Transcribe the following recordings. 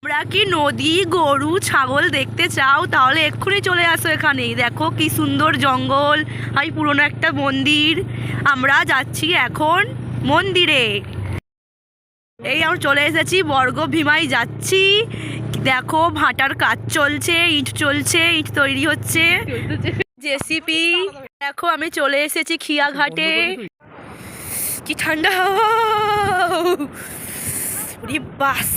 তোমরা কি নদী, গরু, ছাগল দেখতে চাও তাহলে এক্ষুনি চলে আসো এখানে। দেখো কি সুন্দর জঙ্গল আর পুরনো একটা মন্দির। আমরা যাচ্ছি এখন মন্দিরে। এই আমরা চলে এসেছি বর্গভীমায় যাচ্ছি। দেখো ভাটার কাজ চলছে, ইট চলছে, ইট তৈরি হচ্ছে, জেসিপি। দেখো আমি চলে এসেছি খিয়াঘাটে। কি ঠান্ডা হাওয়া, বাস।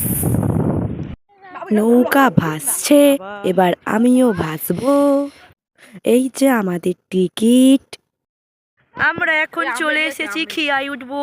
নৌকা ভাসছে, এবার আমিও ভাসবো। এই যে আমাদের টিকিট। আমরা এখন চলে এসেছি খিয়ায় উঠবো।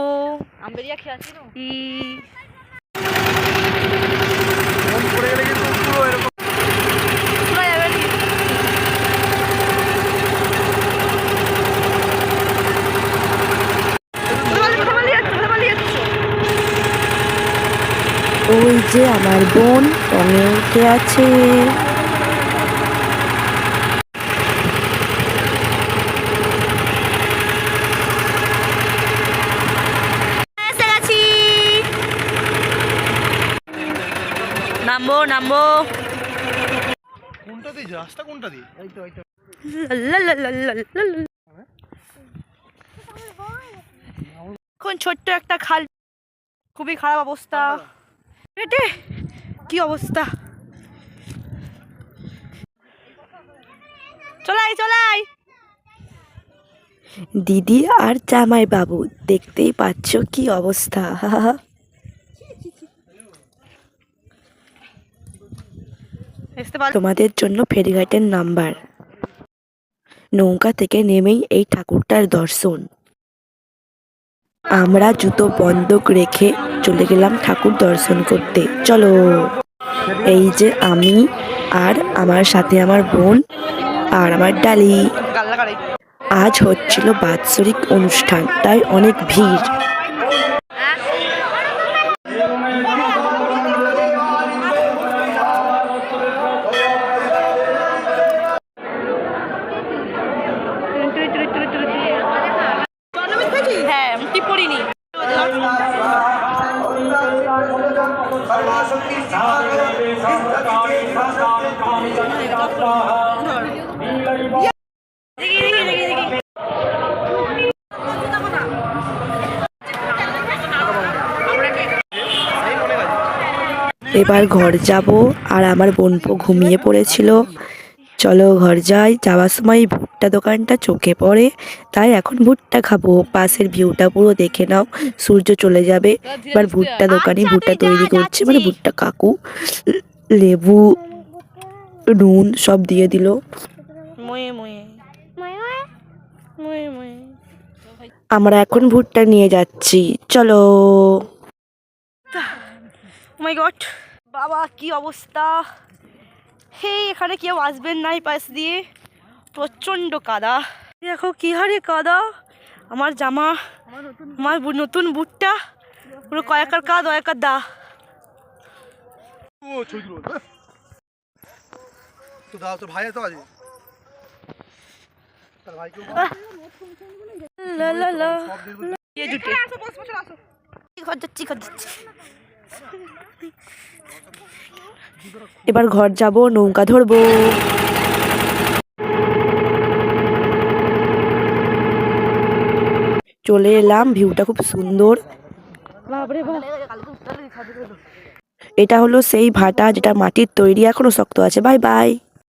ওই যে আমার বোন টঙে উঠে আছে। নামবো নামবো। কোনটা দিয়ে রাস্তা, কোনটা দিয়ে? এই তো এখন ছোট্ট একটা খাল, খুবই খারাপ অবস্থা। পেটে কি অবস্থা। চলাই চলাই। দিদি আর জামাই বাবু, দেখতেই পাচ্ছ কি অবস্থা। তোমাদের জন্য ফেরিঘাটের নাম্বার। নৌকা থেকে নেমেই এই ঠাকুরটার দর্শন। আমরা জুতো বন্ধক রেখে চলে গেলাম ঠাকুর দর্শন করতে। চলো। এই যে আমি আর আমার সাথে আমার বোন আর আমার ডালি। আজ হচ্ছিল বাৎসরিক অনুষ্ঠান, তাই অনেক ভিড়। হ্যাঁ টিপড়িনি। এবার ঘর যাব, আর আমার বোনপো ঘুমিয়ে পড়েছিল। চলো ঘর যাই। যাওয়ার সময় ভুট্টা দোকানটা চোখে পড়ে, তাই এখন ভুট্টা খাবো। পাশের ভিউটা পুরো দেখে নাও, সূর্য চলে যাবে। এবার ভুট্টা দোকানে ভুট্টা তৈরি করছে, মানে ভুট্টা কাকু লেবু নুন সব দিয়ে দিল। আমরা এখন ভুট্টা নিয়ে যাচ্ছি। চলো। মাই গড, বাবা কি অবস্থা। হে এখানে কেউ আসবেন না এই পাশ দিয়ে, প্রচন্ড কাদা। দেখো কি হারে কাদা। আমার জামা, আমার নতুন বুটটা পুরো কয়েকার কাদ কয়েকার দা। তো দাও, তোর ভাই তো আছে, তার ভাইকে লা লা লা এই জুটে ঘর যাচ্ছি ঘর যাচ্ছি। এবার ঘর যাব, নৌকা ধরবো। চলে এলাম, ভিউটা খুব সুন্দর। এটা হলো সেই ভাটা যেটা মাটির তৈরি, এখনো শক্ত আছে। Bye bye.